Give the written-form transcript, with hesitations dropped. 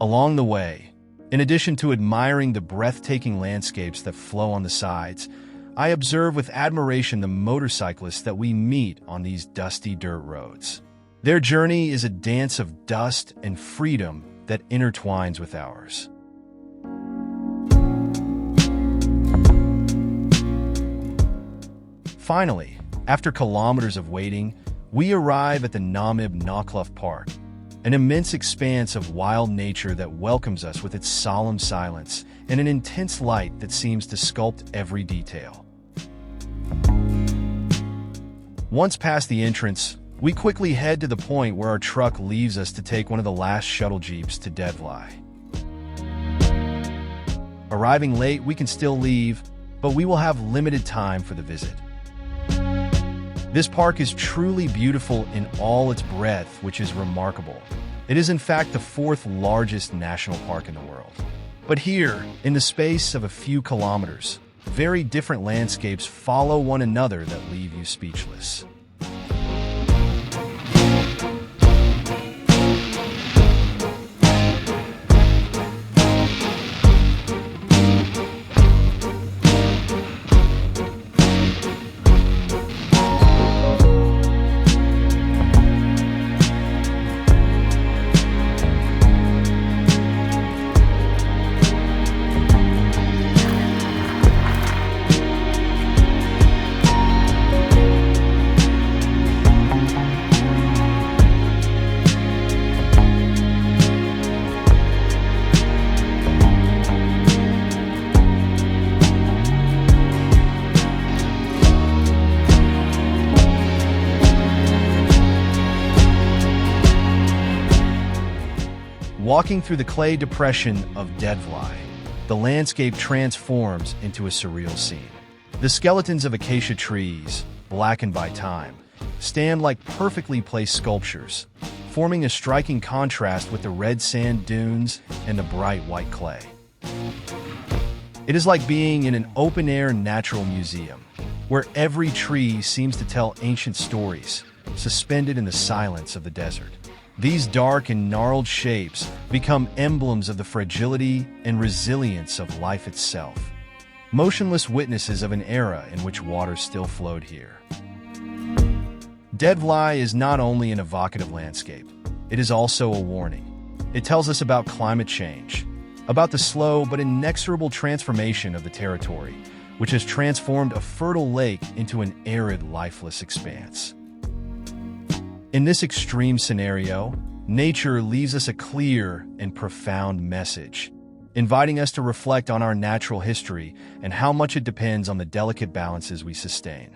Along the way, in addition to admiring the breathtaking landscapes that flow on the sides, I observe with admiration the motorcyclists that we meet on these dusty dirt roads. Their journey is a dance of dust and freedom that intertwines with ours. Finally, after kilometers of waiting, we arrive at the Namib Naukluft Park, an immense expanse of wild nature that welcomes us with its solemn silence and an intense light that seems to sculpt every detail. Once past the entrance, we quickly head to the point where our truck leaves us to take one of the last shuttle jeeps to Deadvlei. Arriving late, we can still leave, but we will have limited time for the visit. This park is truly beautiful in all its breadth, which is remarkable. It is in fact the fourth largest national park in the world. But here, in the space of a few kilometers, very different landscapes follow one another that leave you speechless. Walking through the clay depression of Deadvlei, the landscape transforms into a surreal scene. The skeletons of acacia trees, blackened by time, stand like perfectly placed sculptures, forming a striking contrast with the red sand dunes and the bright white clay. It is like being in an open-air natural museum, where every tree seems to tell ancient stories, suspended in the silence of the desert. These dark and gnarled shapes become emblems of the fragility and resilience of life itself, motionless witnesses of an era in which water still flowed here. Deadvlei is not only an evocative landscape, it is also a warning. It tells us about climate change, about the slow but inexorable transformation of the territory, which has transformed a fertile lake into an arid, lifeless expanse. In this extreme scenario, nature leaves us a clear and profound message, inviting us to reflect on our natural history and how much it depends on the delicate balances we sustain.